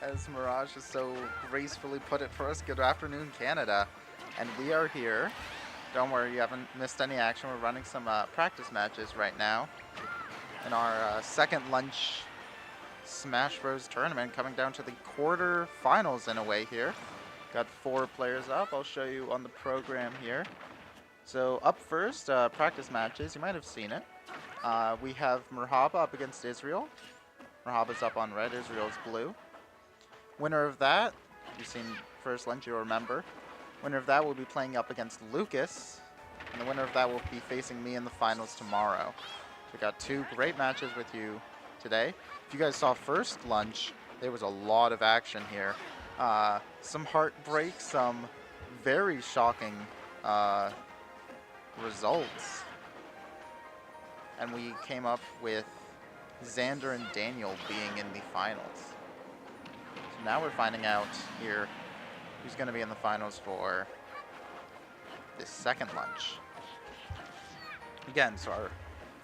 As Mirage has so gracefully put it for us, good afternoon, Canada. And we are here. Don't worry, you haven't missed any action. We're running some practice matches right now in our second lunch Smash Bros. Tournament, coming down to the quarterfinals in a way here. Got 4 players up. I'll show you on the program here. So up first, practice matches. You might have seen it. We have Merhaba up against Israel. Merhaba's up on red, Israel's blue. Winner of that, you've seen first lunch, you'll remember. Winner of that will be playing up against Lucas. And the winner of that will be facing me in the finals tomorrow. So we got 2 great matches with you today. If you guys saw first lunch, there was a lot of action here. Some heartbreak, some very shocking results. And we came up with Xander and Daniel being in the finals. So now we're finding out here who's going to be in the finals for this second lunch. Again, so our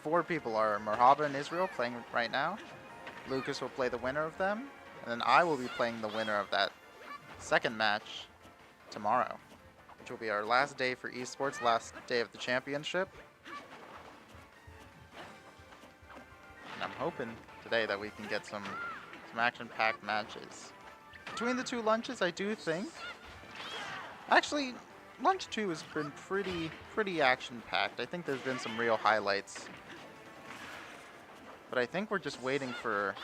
4 people are Merhaba and Israel playing right now. Lucas will play the winner of them. And then I will be playing the winner of that second match tomorrow, which will be our last day for Esports, last day of the championship. And I'm hoping today that we can get some action-packed matches. Between the 2 lunches, I do think... Actually, lunch 2 has been pretty action-packed. I think there's been some real highlights. But I think we're just waiting for,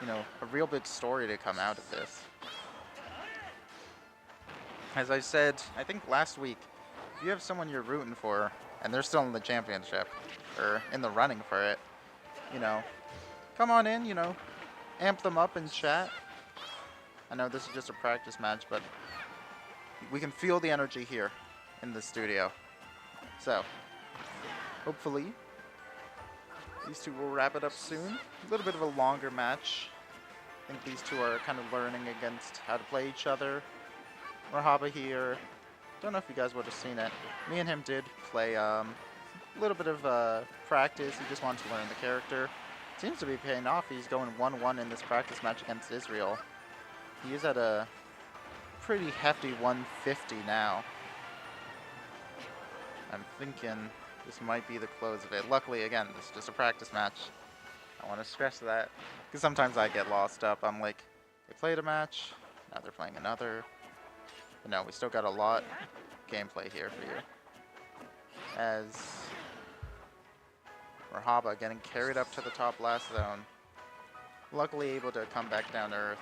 you know, a real big story to come out of this. As I said, I think last week, if you have someone you're rooting for, and they're still in the championship, or in the running for it, you know, come on in, you know, amp them up in chat. I know this is just a practice match, but we can feel the energy here in the studio. So, hopefully, these 2 will wrap it up soon. A little bit of a longer match. I think these 2 are kind of learning against how to play each other. Merhaba here. Don't know if you guys would have seen it. Me and him did play a little bit of practice. He just wanted to learn the character. Seems to be paying off. He's going 1-1 in this practice match against Israel. He is at a pretty hefty 150 now. I'm thinking this might be the close of it. Luckily, again, this is just a practice match. I want to stress that, because sometimes I get lost up. I'm like, they played a match, now they're playing another. But no, we still got a lot of gameplay here for you. As Merhaba getting carried up to the top last zone. Luckily able to come back down to earth.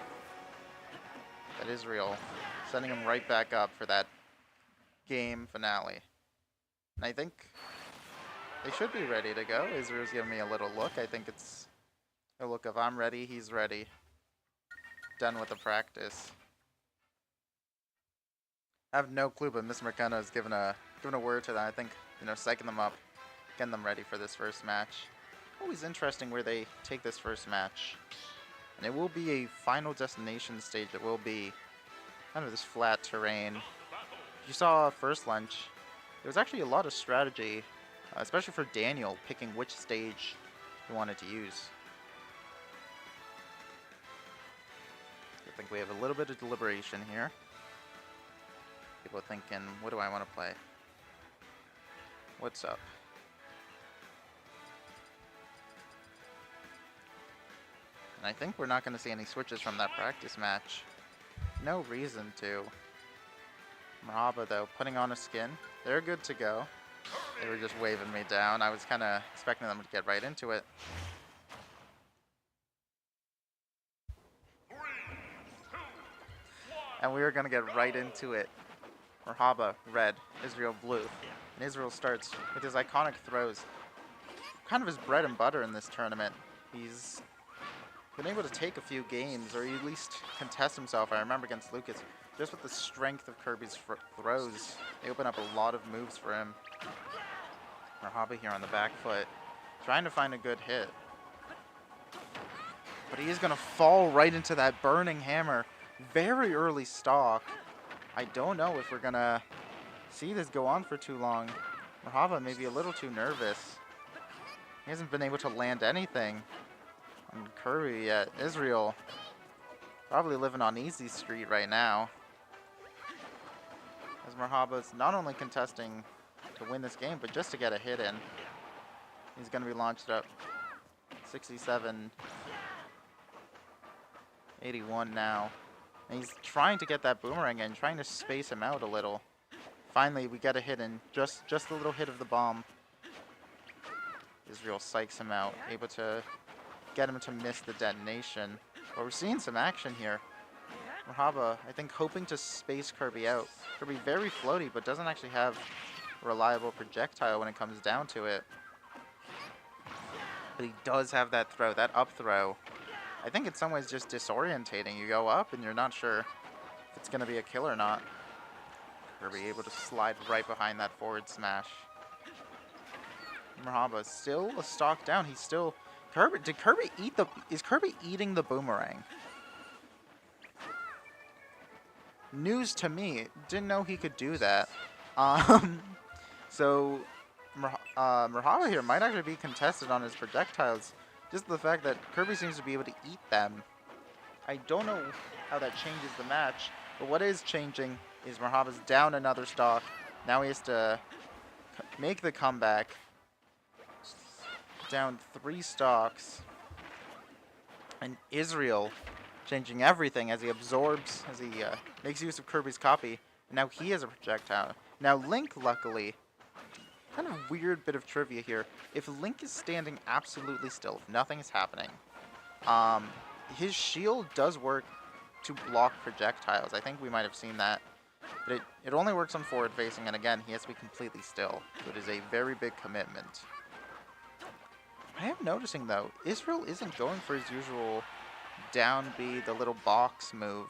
But Israel sending him right back up for that game finale. And I think they should be ready to go. Israel's giving me a little look. I think it's a look of I'm ready, he's ready. Done with the practice. I have no clue, but Miss McKenna has given a word to them. I think, you know, psyching them up, getting them ready for this first match. Always interesting where they take this first match. And it will be a final destination stage. It will be kind of this flat terrain. If you saw first lunch, there was actually a lot of strategy, especially for Daniel, picking which stage he wanted to use. I think we have a little bit of deliberation here. People thinking, what do I want to play? What's up? And I think we're not going to see any switches from that practice match. No reason to. Merhaba, though, putting on a skin. They're good to go. They were just waving me down. I was kind of expecting them to get right into it. And we were going to get right into it. Merhaba, red. Israel, blue. And Israel starts with his iconic throws. Kind of his bread and butter in this tournament. He's been able to take a few games, or at least contest himself. I remember against Lucas, just with the strength of Kirby's throws, they open up a lot of moves for him. Merhaba here on the back foot, trying to find a good hit. But he is going to fall right into that burning hammer. Very early stock. I don't know if we're going to see this go on for too long. Merhaba may be a little too nervous. He hasn't been able to land anything on Kirby yet. Israel probably living on easy street right now. As Merhaba's not only contesting to win this game, but just to get a hit in. He's going to be launched up 67, 81 now. And he's trying to get that boomerang in, trying to space him out a little. Finally, we get a hit in, just a little hit of the bomb. Israel psychs him out, able to get him to miss the detonation. But we're seeing some action here. Merhaba, I think, hoping to space Kirby out. Kirby very floaty, but doesn't actually have a reliable projectile when it comes down to it. But he does have that throw, that up throw. I think in some ways just disorientating. You go up and you're not sure if it's going to be a kill or not. Kirby able to slide right behind that forward smash. Merhaba still a stock down. He's still... Did Kirby eat the... Is Kirby eating the boomerang? News to me. Didn't know he could do that. So Merhaba here might actually be contested on his projectiles. Just the fact that Kirby seems to be able to eat them. I don't know how that changes the match, but what is changing is Merhaba's down another stock. Now he has to make the comeback. Down 3 stocks. And Israel changing everything as he absorbs, as he makes use of Kirby's copy. And now he has a projectile. Now Link, luckily, kind of weird bit of trivia here. If Link is standing absolutely still, if nothing is happening, his shield does work to block projectiles. I think we might have seen that. But it only works on forward facing, and again, he has to be completely still. So it is a very big commitment. I am noticing, though, Israel isn't going for his usual down B, the little box move.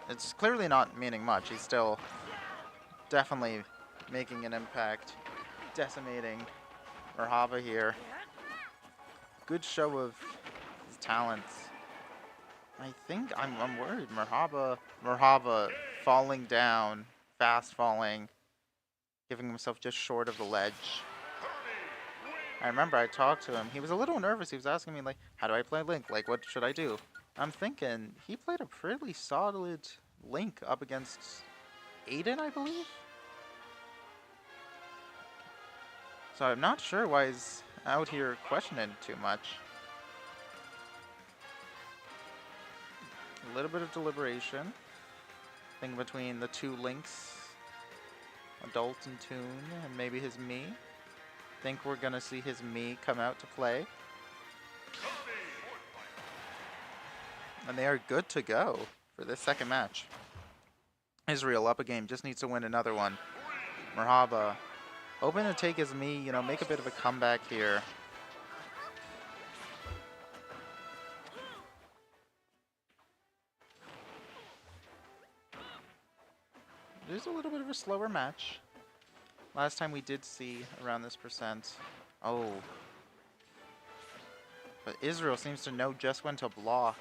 It's clearly not meaning much. He's still definitely making an impact, decimating Merhaba here. Good show of his talents. I think I'm worried. Merhaba falling down, fast falling, giving himself just short of the ledge. I remember I talked to him. He was a little nervous. He was asking me, like, how do I play Link? Like, what should I do? I'm thinking he played a pretty solid Link up against Aiden, I believe? So I'm not sure why he's out here questioning too much. A little bit of deliberation. I think between the two Links, Adult and Toon, and maybe his Mii. Think we're gonna see his Mii come out to play. And they are good to go for this second match. Israel up a game, just needs to win another one. Merhaba hoping to take his Mii, you know, make a bit of a comeback here. It is a little bit of a slower match. Last time we did see around this percent. Oh. But Israel seems to know just when to block.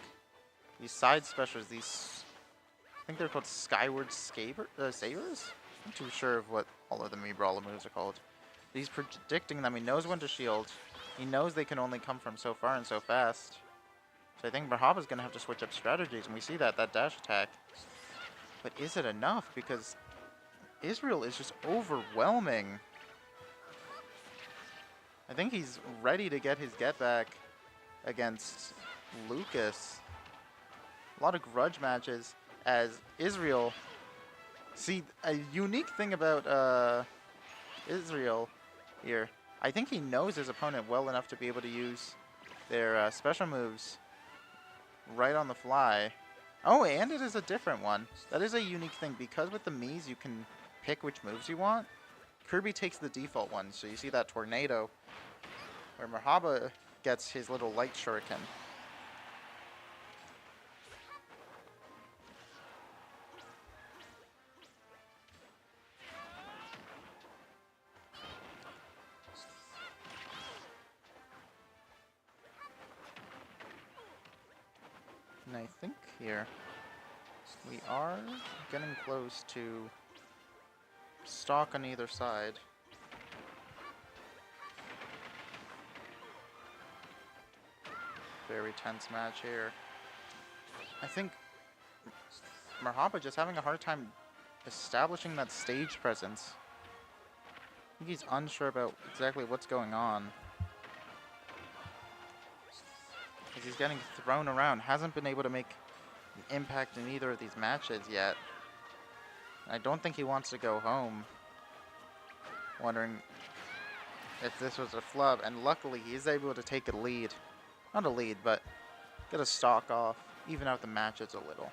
These side specials, these... I think they're called Skyward Savers? I'm not too sure of what all of the Mii Brawler moves are called. But he's predicting them. He knows when to shield. He knows they can only come from so far and so fast. So I think Merhaba's going to have to switch up strategies. And we see that dash attack. But is it enough? Because Israel is just overwhelming I think he's ready to get his get back against Lucas. A lot of grudge matches as Israel. See, a unique thing about Israel here, I think he knows his opponent well enough to be able to use their special moves right on the fly. Oh, and it is a different one. That is a unique thing because with the Miis you can pick which moves you want. Kirby takes the default one, so you see that tornado where Merhaba gets his little light shuriken. And I think here we are getting close to stock on either side. Very tense match here. I think Merhaba just having a hard time establishing that stage presence. I think he's unsure about exactly what's going on. Because he's getting thrown around. Hasn't been able to make an impact in either of these matches yet. I don't think he wants to go home. Wondering if this was a flub. And luckily he's able to take a lead. Not a lead, but get a stock off. Even out the matches a little.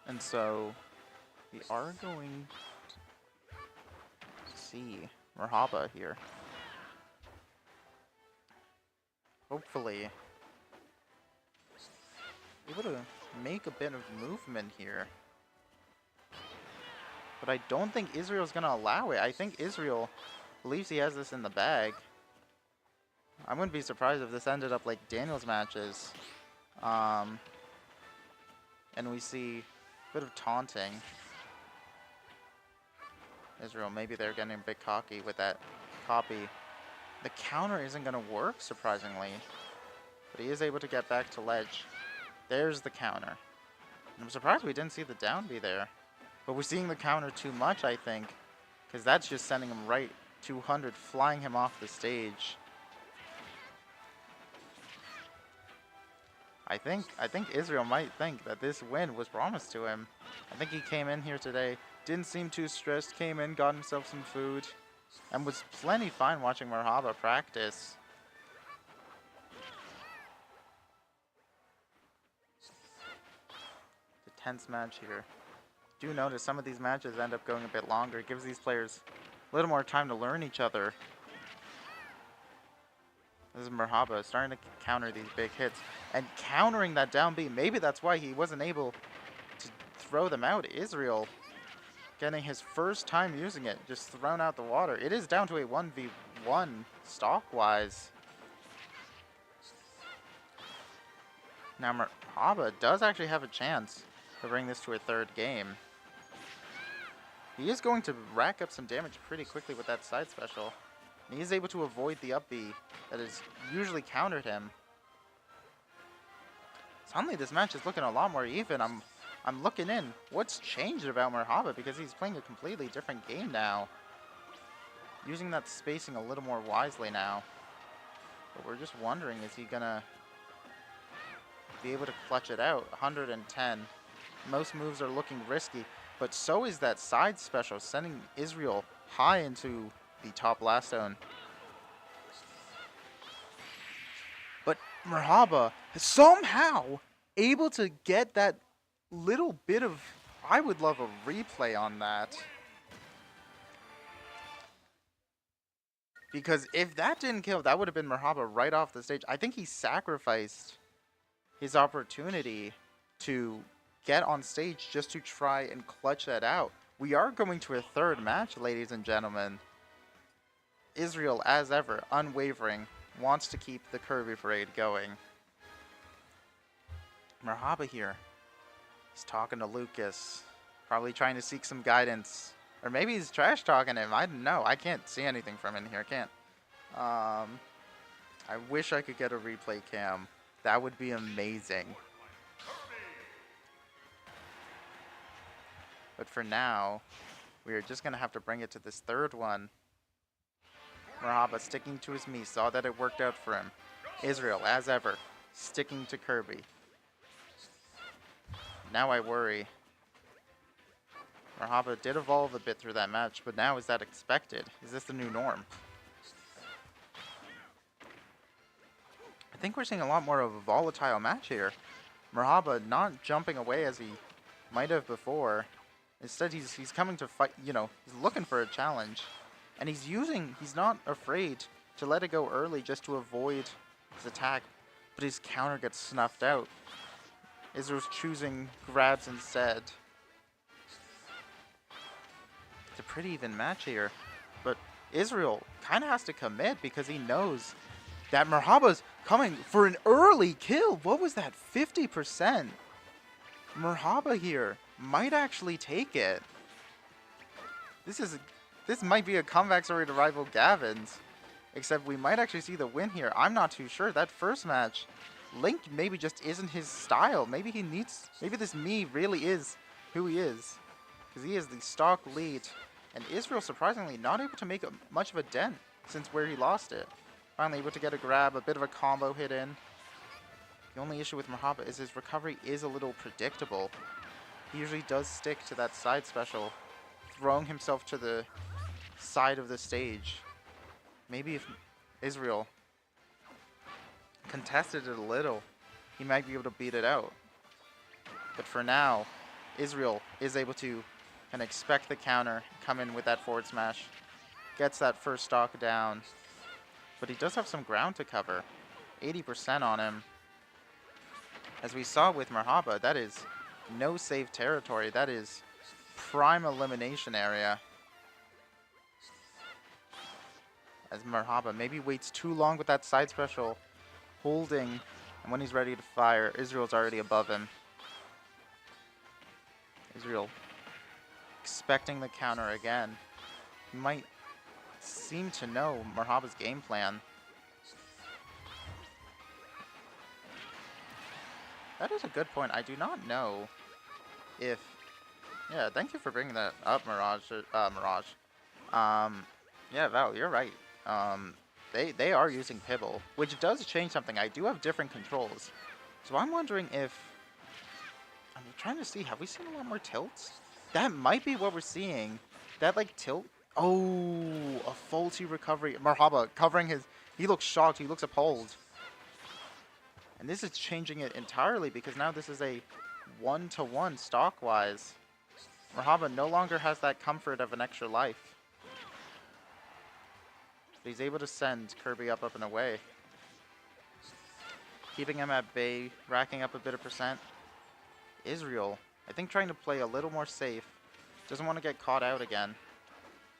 And so we are going to see Merhaba here. Hopefully able to make a bit of movement here. But I don't think Israel's going to allow it. I think Israel believes he has this in the bag. I wouldn't be surprised if this ended up like Daniel's matches. And we see a bit of taunting. Israel, maybe they're getting a bit cocky with that copy. The counter isn't going to work, surprisingly. But he is able to get back to ledge. There's the counter. I'm surprised we didn't see the down B there. But we're seeing the counter too much, I think. Because that's just sending him right 200, flying him off the stage. I think Israel might think that this win was promised to him. I think he came in here today, didn't seem too stressed, came in, got himself some food, and was plenty fine watching Merhaba practice. It's a tense match here. Do notice some of these matches end up going a bit longer. It gives these players a little more time to learn each other. This is Merhaba starting to counter these big hits and countering that down B. Maybe that's why he wasn't able to throw them out. Israel getting his first time using it, just thrown out the water. It is down to a 1v1 stock-wise. Now Merhaba does actually have a chance to bring this to a third game. He is going to rack up some damage pretty quickly with that side special. And he is able to avoid the up B that has usually countered him. Suddenly this match is looking a lot more even. I'm looking in. What's changed about Merhaba? Because he's playing a completely different game now. Using that spacing a little more wisely now. But we're just wondering, is he gonna be able to clutch it out? 110. Most moves are looking risky, but so is that side special, sending Israel high into the top last zone. But Merhaba is somehow able to get that little bit of... I would love a replay on that. Because if that didn't kill, that would have been Merhaba right off the stage. I think he sacrificed his opportunity to get on stage just to try and clutch that out. We are going to a third match, ladies and gentlemen. Israel, as ever, unwavering, wants to keep the Kirby Parade going. Merhaba here. He's talking to Lucas, probably trying to seek some guidance. Or maybe he's trash talking him. I don't know. I can't see anything from in here. I can't. I wish I could get a replay cam. That would be amazing. But for now, We are just going to have to bring it to this third one. Merhaba sticking to his me, saw that it worked out for him. Israel, as ever, sticking to Kirby. Now I worry. Merhaba did evolve a bit through that match, but now is that expected? Is this the new norm? I think we're seeing a lot more of a volatile match here. Merhaba not jumping away as he might have before. Instead, he's coming to fight, you know, he's looking for a challenge. And he's not afraid to let it go early just to avoid his attack. But his counter gets snuffed out. Israel's choosing grabs instead. It's a pretty even match here. But Israel kind of has to commit because he knows that Merhaba's coming for an early kill. What was that? 50%. Merhaba here might actually take it. This might be a comeback story to rival Gavin's. Except we might actually see the win here. I'm not too sure. That first match, Link maybe just isn't his style. Maybe this me really is who he is. Because he is the stock lead. And Israel, surprisingly, not able to make much of a dent since where he lost it. Finally able to get a grab, a bit of a combo hit in. The only issue with Merhaba is his recovery is a little predictable. He usually does stick to that side special, throwing himself to the side of the stage. Maybe if Israel contested it a little, he might be able to beat it out. But for now, Israel is able to kind of expect the counter, come in with that forward smash, gets that first stock down. But he does have some ground to cover, 80% on him. As we saw with Merhaba, that is no save territory. That is prime elimination area. As Merhaba maybe waits too long with that side special, holding, and when he's ready to fire, Israel's already above him. Israel expecting the counter again. He might seem to know Merhaba's game plan. That is a good point. I do not know if... Yeah, thank you for bringing that up, Mirage. Yeah, Val, you're right. They are using Pibble, which does change something. I do have different controls. So I'm wondering if... I'm trying to see, have we seen a lot more tilts? That might be what we're seeing. That, like, tilt... Oh, a faulty recovery. Merhaba covering his... He looks shocked. He looks appalled. And this is changing it entirely because now this is a 1-to-1 stock-wise. Merhaba no longer has that comfort of an extra life. But he's able to send Kirby up and away. Keeping him at bay, racking up a bit of percent. Israel, I think trying to play a little more safe. Doesn't want to get caught out again.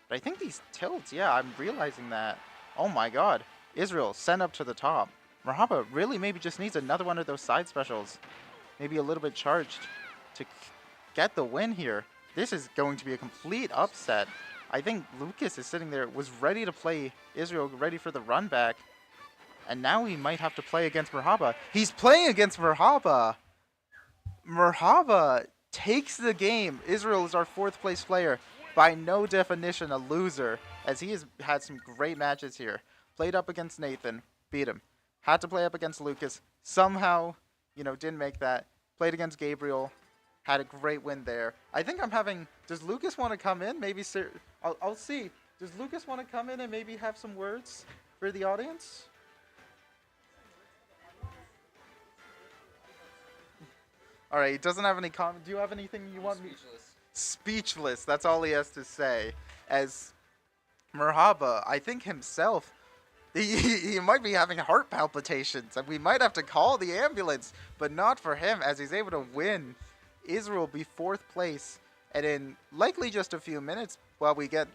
But I think these tilts, yeah, I'm realizing that. Oh my god. Israel, send up to the top. Merhaba really maybe just needs another one of those side specials. Maybe a little bit charged to get the win here. This is going to be a complete upset. I think Lucas is sitting there, was ready to play Israel, ready for the run back. And now he might have to play against Merhaba. He's playing against Merhaba. Merhaba takes the game. Israel is our 4th place player. By no definition a loser, as he has had some great matches here. Played up against Nathan, beat him. Had to play up against Lucas. Somehow, you know, didn't make that. Played against Gabriel. Had a great win there. I think I'm having... Does Lucas want to come in? Maybe... I'll see. Does Lucas want to come in and maybe have some words for the audience? All right, he doesn't have any comment. Do you have anything you want me... Speechless. That's all he has to say. As Merhaba, I think himself... He might be having heart palpitations, and we might have to call the ambulance, but not for him, as he's able to win. Israel be 4th place, and in likely just a few minutes, while we get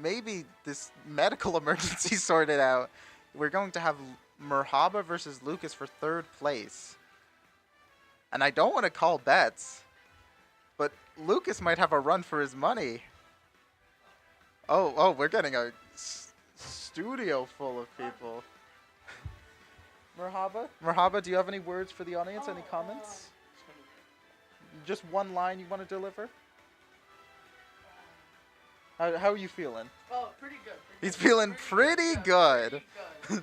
maybe this medical emergency sorted out, we're going to have Merhaba versus Lucas for 3rd place. And I don't want to call bets, but Lucas might have a run for his money. Oh, we're getting a... studio full of people. Merhaba, do you have any words for the audience? Any comments? Just one line you want to deliver? How are you feeling? Oh, pretty good. He's feeling pretty good. Pretty good.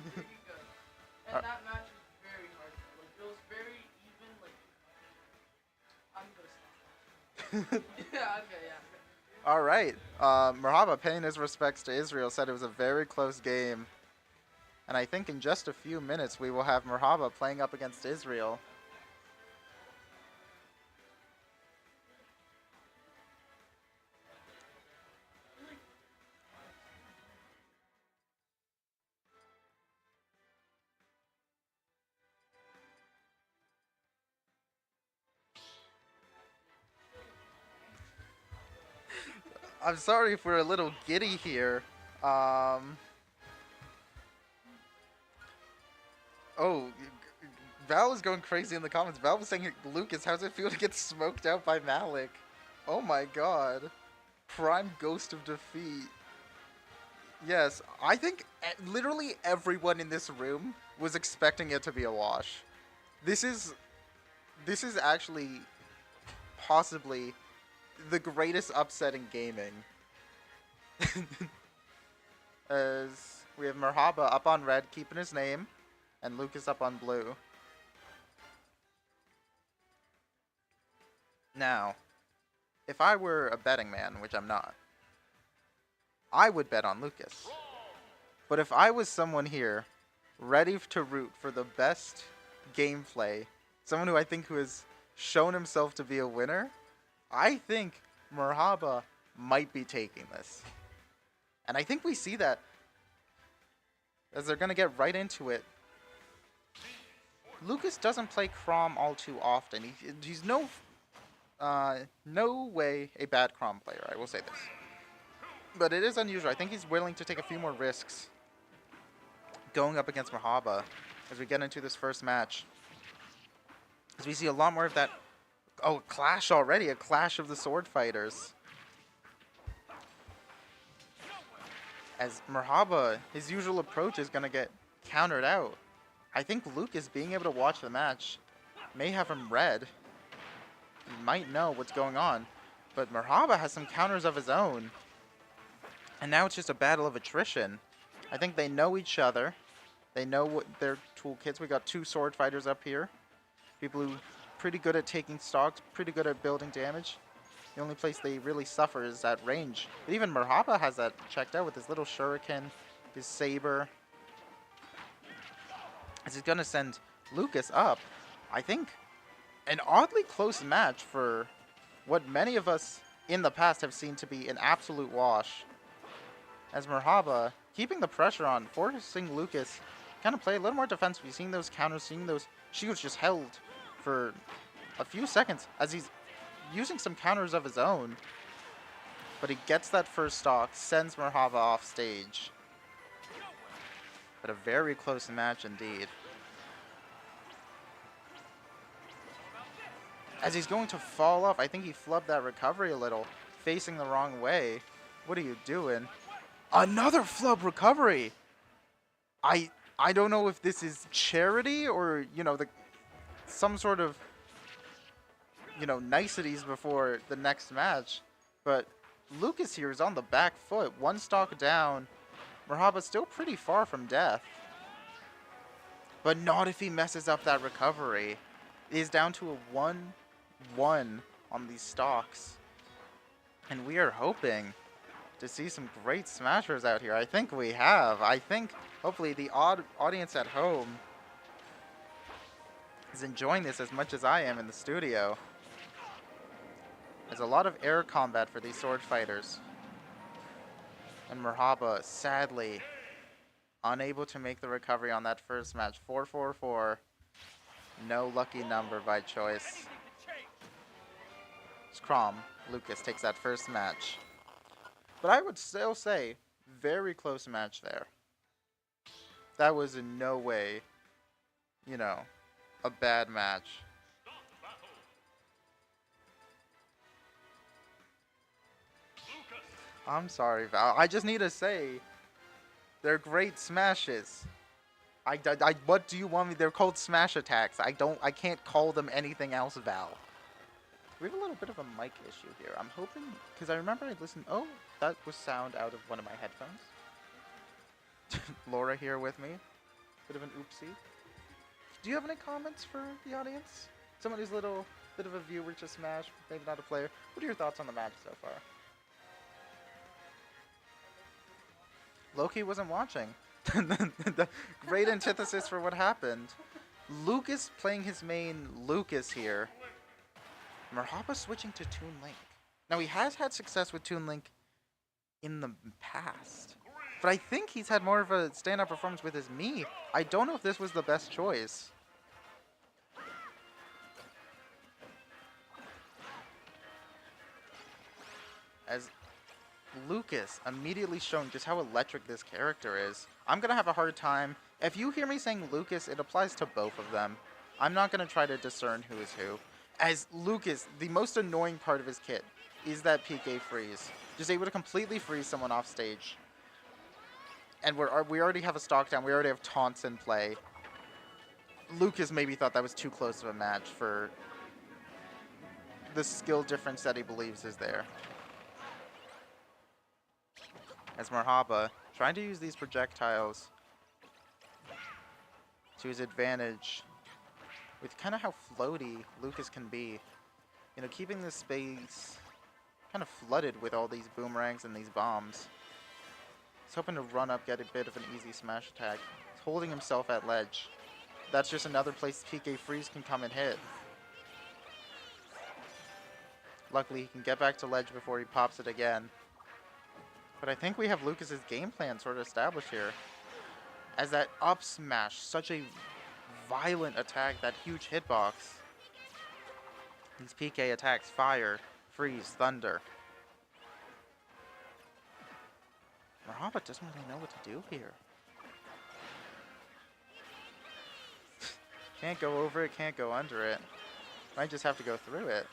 And that match was very hard. Like, it was very even. Like, I'm gonna stop. Yeah, okay, yeah. All right. Merhaba, paying his respects to Israel, said it was a very close game. And I think in just a few minutes we will have Merhaba playing up against Israel. I'm sorry if we're a little giddy here. Oh, Val is going crazy in the comments. Val was saying, Lucas, how's it feel to get smoked out by Malik? Oh my god. Prime Ghost of Defeat. Yes, I think literally everyone in this room was expecting it to be a wash. This is actually possibly the greatest upset in gaming. As we have Merhaba up on red, keeping his name, and Lucas up on blue. Now, if I were a betting man, which I'm not, I would bet on Lucas. But if I was someone here ready to root for the best gameplay, someone who I think who has shown himself to be a winner, I think Merhaba might be taking this. And I think we see that as they're going to get right into it. Lucas doesn't play Chrom all too often. He's no way a bad Chrom player, I will say this. But it is unusual. I think he's willing to take a few more risks going up against Merhaba as we get into this first match. As we see a lot more of that, clash already, a clash of the sword fighters. As Merhaba, his usual approach is going to get countered out. I think Lucas being able to watch the match may have him read. He might know what's going on. But Merhaba has some counters of his own. And now it's just a battle of attrition. I think they know each other. They know what their toolkits. We got two sword fighters up here. People who pretty good at taking stocks, pretty good at building damage. The only place they really suffer is at range. But even Merhaba has that checked out with his little shuriken, his saber. As he's going to send Lucas up. I think an oddly close match for what many of us in the past have seen to be an absolute wash. As Merhaba, keeping the pressure on, forcing Lucas kind of play a little more defensive. Seeing those counters, seeing those shields just held for a few seconds as he's using some counters of his own. But he gets that first stock, sends Merhaba off stage. But a very close match indeed. As he's going to fall off, I think he flubbed that recovery a little, facing the wrong way. What are you doing? Another flub recovery! I don't know if this is charity or, some sort of, niceties before the next match. But Lucas here is on the back foot. One stock down. Merhaba's still pretty far from death. But not if he messes up that recovery. He is down to a 1-1 on these stocks. And we are hoping to see some great smashers out here. I think we have. I think hopefully the audience at home is enjoying this as much as I am in the studio. There's a lot of air combat for these sword fighters. And Merhaba, sadly, unable to make the recovery on that first match. 4-4-4. No lucky number by choice. Chrom, Lucas takes that first match. But I would still say, very close match there. That was in no way, a bad match. I'm sorry, Val. I just need to say, they're great smashes. What do you want me? They're called smash attacks. I can't call them anything else, Val. We have a little bit of a mic issue here. I'm hoping, because I remember I listened. Oh, that was sound out of one of my headphones. Laura here with me. Bit of an oopsie. Do you have any comments for the audience? Someone who's a little bit of a viewer to Smash, maybe not a player. What are your thoughts on the match so far? Loki wasn't watching. The great antithesis for what happened. Lucas playing his main Lucas here. Merhaba switching to Toon Link. Now he has had success with Toon Link in the past, but I think he's had more of a standout performance with his Mii. I don't know if this was the best choice. As Lucas immediately showing just how electric this character is. I'm going to have a hard time. If you hear me saying Lucas, it applies to both of them. I'm not going to try to discern who is who. As Lucas, the most annoying part of his kit is that PK freeze. Just able to completely freeze someone off stage. And we already have a stock down. We already have taunts in play. Lucas maybe thought that was too close of a match for the skill difference that he believes is there. As Merhaba trying to use these projectiles to his advantage with kind of how floaty Lucas can be. You know, keeping this space kind of flooded with all these boomerangs and these bombs. He's hoping to run up, get a bit of an easy smash attack. He's holding himself at ledge. That's just another place PK Freeze can come and hit. Luckily, he can get back to ledge before he pops it again. But I think we have Lucas's game plan sort of established here. As that up smash, such a violent attack, that huge hitbox. These PK attacks, fire, freeze, thunder. Merhaba doesn't really know what to do here. Can't go over it, can't go under it. Might just have to go through it.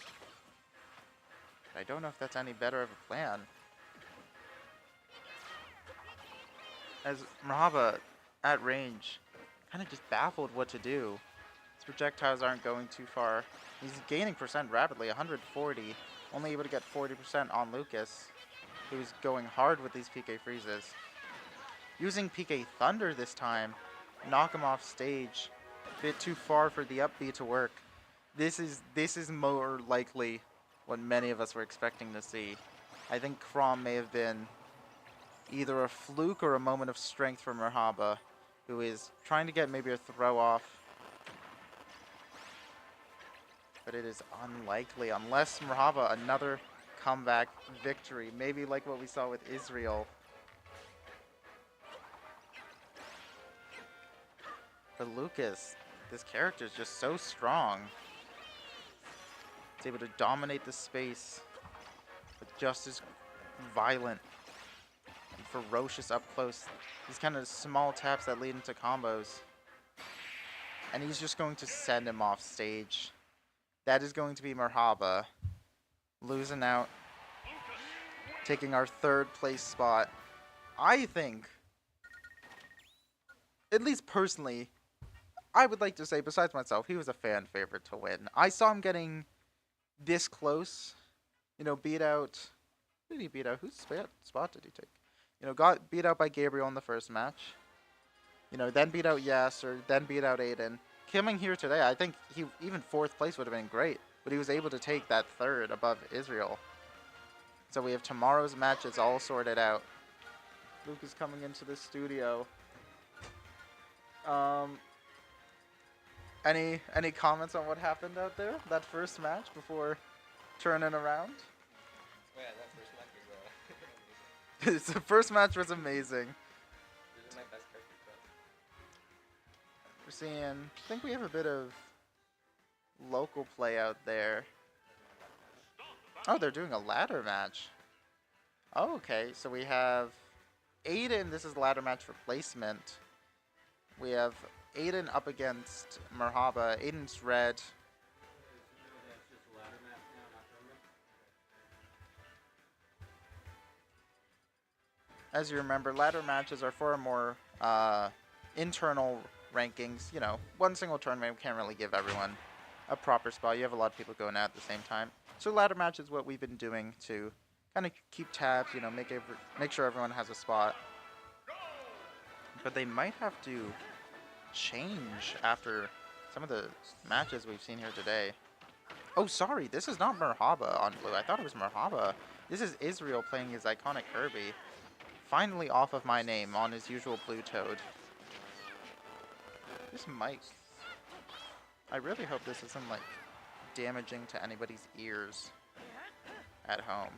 But I don't know if that's any better of a plan. As Merhaba, at range, kind of just baffled what to do. His projectiles aren't going too far. He's gaining percent rapidly, 140. Only able to get 40% on Lucas, who's going hard with these PK freezes. Using PK Thunder this time, knock him off stage. A bit too far for the up B to work. This is more likely what many of us were expecting to see. I think Chrom may have been either a fluke or a moment of strength for Merhaba, who is trying to get maybe a throw off. But it is unlikely, unless Merhaba, another comeback victory, maybe like what we saw with Israel. But Lucas, this character is just so strong. He's able to dominate the space, but just as violent and ferocious up close. These kind of small taps that lead into combos. And he's just going to send him off stage. That is going to be Merhaba losing out, taking our third place spot. I think, at least personally, I would like to say, besides myself, he was a fan favorite to win. I saw him getting this close, you know, beat out. Who did he beat out? Whose spot did he take? You know, got beat out by Gabriel in the first match. You know, then beat out Yasser, then beat out Aiden. Coming here today, I think he even fourth place would have been great, but he was able to take that third above Israel. So we have tomorrow's matches all sorted out. Luke is coming into the studio. Any comments on what happened out there? That first match before turning around? Oh yeah, that first match was amazing. The first match was amazing. This is my best character class. We're seeing, I think we have a bit of local play out there. Oh, they're doing a ladder match. Oh, okay, so we have Aiden. This is ladder match replacement. We have Aiden up against Merhaba. Aiden's red. As you remember, ladder matches are for more internal rankings. You know, one single tournament, we can't really give everyone a proper spot. You have a lot of people going out at the same time. So ladder match is what we've been doing to kind of keep tabs, you know, make sure everyone has a spot. But they might have to change after some of the matches we've seen here today. Oh, sorry, this is not Merhaba on blue. I thought it was Merhaba. This is Israel playing his iconic Kirby. Finally off of my name on his usual blue toad. This mic. I really hope this isn't, like, damaging to anybody's ears at home.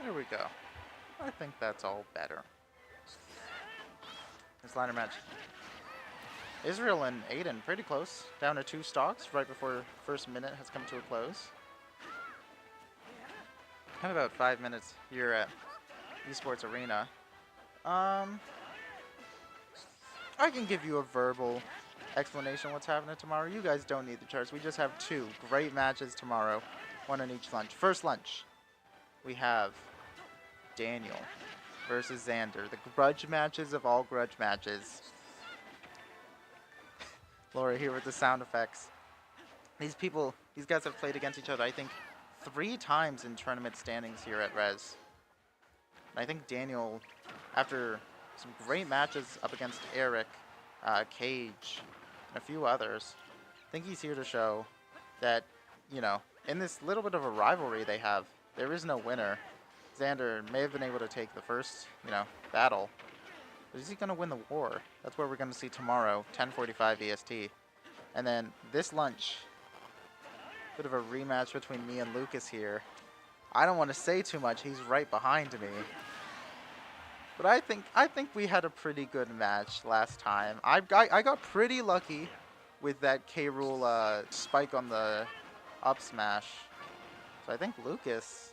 There we go. I think that's all better. This ladder match. Israel and Aiden pretty close. Down to 2 stocks right before first minute has come to a close. Have about 5 minutes here at Esports Arena. I can give you a verbal explanation what's happening tomorrow. You guys don't need the charts. We just have 2 great matches tomorrow. 1 on each lunch. First lunch, we have Daniel versus Xander. The grudge matches of all grudge matches. Laura here with the sound effects. These guys have played against each other, I think, 3 times in tournament standings here at Res. And I think Daniel, after some great matches up against Eric, Cage, and a few others, I think he's here to show that, you know, in this little bit of a rivalry they have, there is no winner. Xander may have been able to take the first, you know, battle. But is he going to win the war? That's what we're going to see tomorrow, 10:45 EST. And then this lunch, bit of a rematch between me and Lucas here. I don't want to say too much. He's right behind me. But I think we had a pretty good match last time. I got pretty lucky with that K. Rool spike on the up smash. So I think Lucas,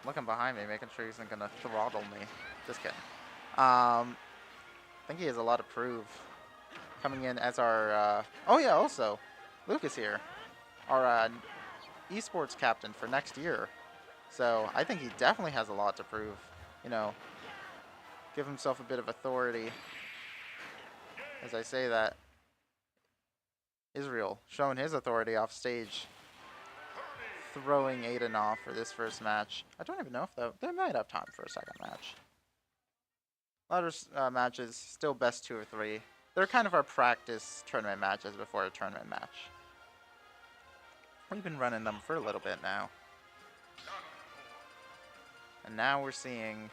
looking behind me, making sure he's not going to throttle me. Just kidding. I think he has a lot to prove. Coming in as our, oh yeah, also, Lucas here, our esports captain for next year. So I think he definitely has a lot to prove. You know, give himself a bit of authority. As I say that, Israel showing his authority off stage, throwing Aiden off for this first match. I don't even know if they might have time for a second match. Ladder matches, still best 2 or 3. They're kind of our practice tournament matches before a tournament match. We've been running them for a little bit now. And now we're seeing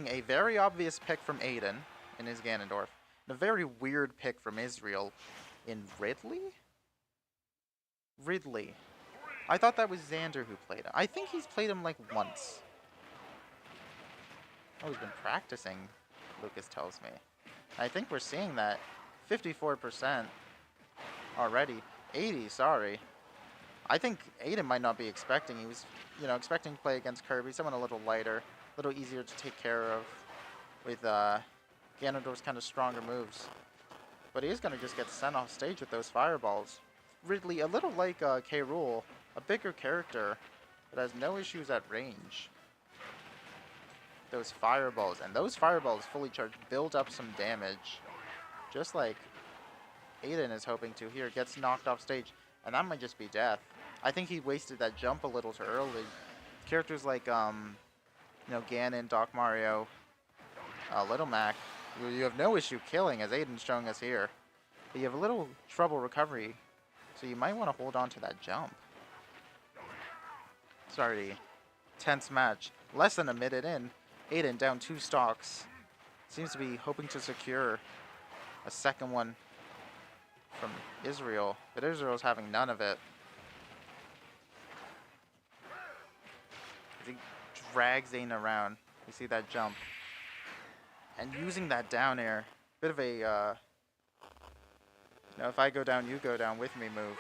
a very obvious pick from Aiden in his Ganondorf, and a very weird pick from Israel in Ridley? Ridley. I thought that was Xander who played him. I think he's played him like once. Oh, he's been practicing, Lucas tells me. I think we're seeing that 54% already. 80, sorry. I think Aiden might not be expecting. He was, you know, expecting to play against Kirby, someone a little lighter, a little easier to take care of with Ganondorf's kind of stronger moves. But he is going to just get sent off stage with those fireballs. Ridley, a little like K. Rool, a bigger character that has no issues at range. Those fireballs, and those fireballs fully charged build up some damage, just like Aiden is hoping to here. Gets knocked off stage, and that might just be death. I think he wasted that jump a little too early. Characters like you know, Ganon, Doc Mario, Little Mac, you have no issue killing, as Aiden's showing us here, but you have a little trouble recovery, so you might want to hold on to that jump. Sorry, tense match, less than a minute in. Aiden down 2 stocks. Seems to be hoping to secure a second one from Israel, but Israel's having none of it. As he drags Aiden around, you see that jump. And using that down air, bit of a, you know, if I go down, you go down with me move.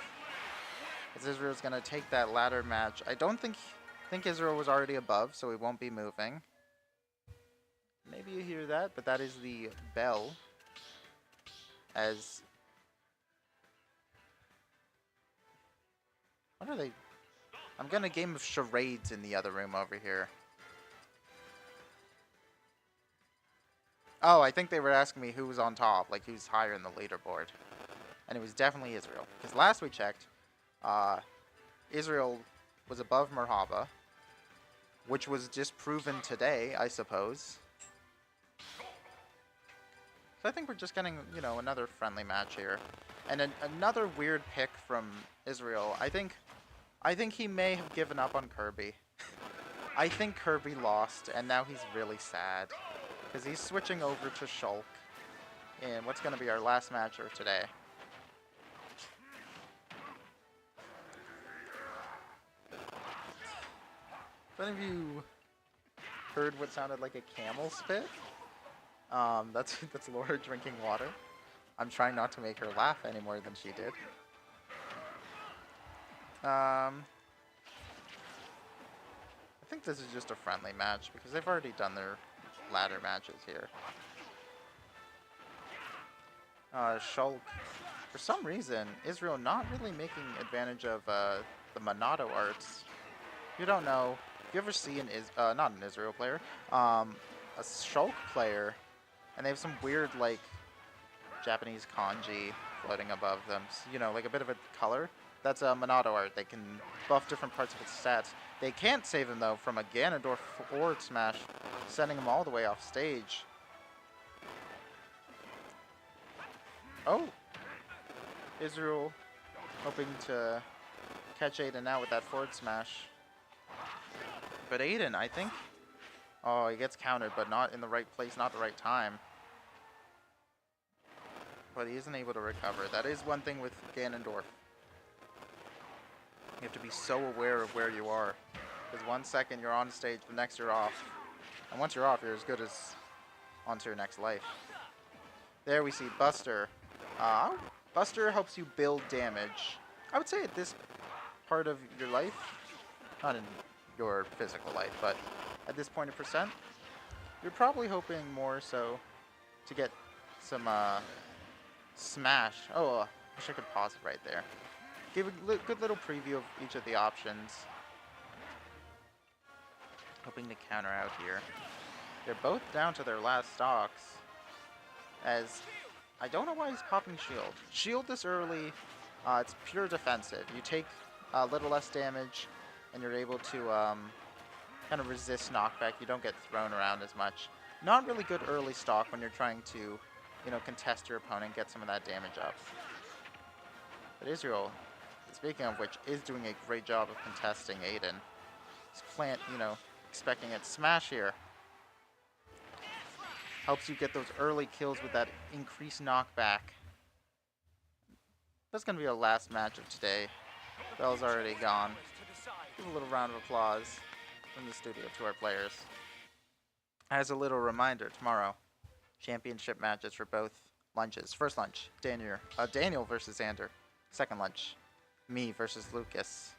As Israel's going to take that ladder match. I don't think Israel was already above, so he won't be moving. Maybe you hear that, but that is the bell. As... what are they... I'm getting a game of charades in the other room over here. Oh, I think they were asking me who was on top, like who's higher in the leaderboard. And it was definitely Israel. Because last we checked, Israel was above Merhaba, which was just proven today, I suppose. So I think we're just getting, you know, another friendly match here. And another weird pick from Israel. I think he may have given up on Kirby. I think Kirby lost, and now he's really sad. Because he's switching over to Shulk in what's going to be our last match of today. If any of you heard what sounded like a camel spit, that's Laura drinking water. I'm trying not to make her laugh any more than she did. I think this is just a friendly match because they've already done their ladder matches here. Shulk, for some reason, Israel not really making advantage of the Monado arts. If you don't know, if you ever see not an Israel player, a Shulk player, and they have some weird like Japanese kanji floating above them, so, you know, like a bit of a color. That's a Monado art. They can buff different parts of its stats. They can't save him, though, from a Ganondorf forward smash, sending him all the way off stage. Oh! Israel hoping to catch Aiden out with that forward smash. But Aiden, I think... Oh, he gets countered, but not in the right place, not the right time. But he isn't able to recover. That is one thing with Ganondorf. You have to be so aware of where you are. Because 1 second you're on stage, the next you're off. And once you're off, you're as good as on to your next life. There we see Buster. Buster helps you build damage. I would say at this part of your life, not in your physical life, but at this point of percent, you're probably hoping more so to get some smash. Oh, I wish I could pause it right there. Give a good little preview of each of the options. Hoping to counter out here. They're both down to their last stocks. As I don't know why he's popping shield. Shield this early, it's pure defensive. You take a little less damage, and you're able to kind of resist knockback. You don't get thrown around as much. Not really good early stock when you're trying to, you know, contest your opponent, get some of that damage up. But Israel, speaking of which, is doing a great job of contesting Aiden. He's expecting it. Smash here. Helps you get those early kills with that increased knockback. That's going to be our last match of today. Bell's already gone. Give a little round of applause from the studio to our players. As a little reminder, tomorrow, championship matches for both lunches. First lunch, Daniel versus Xander. Second lunch, me versus Lucas.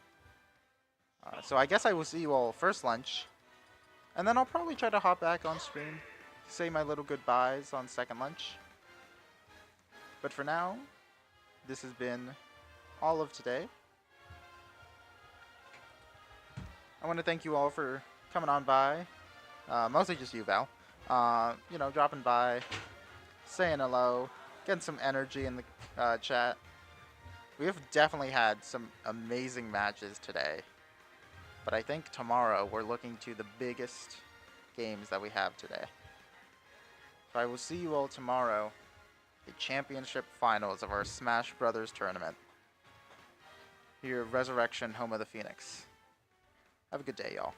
So I guess I will see you all first lunch, and then I'll probably try to hop back on stream, say my little goodbyes on second lunch. But for now, this has been all of today. I want to thank you all for coming on by, mostly just you, Val. Dropping by, saying hello, getting some energy in the chat. We have definitely had some amazing matches today. But I think tomorrow we're looking to the biggest games that we have today. So I will see you all tomorrow, the championship finals of our Smash Brothers tournament. Here at Resurrection, home of the Phoenix. Have a good day, y'all.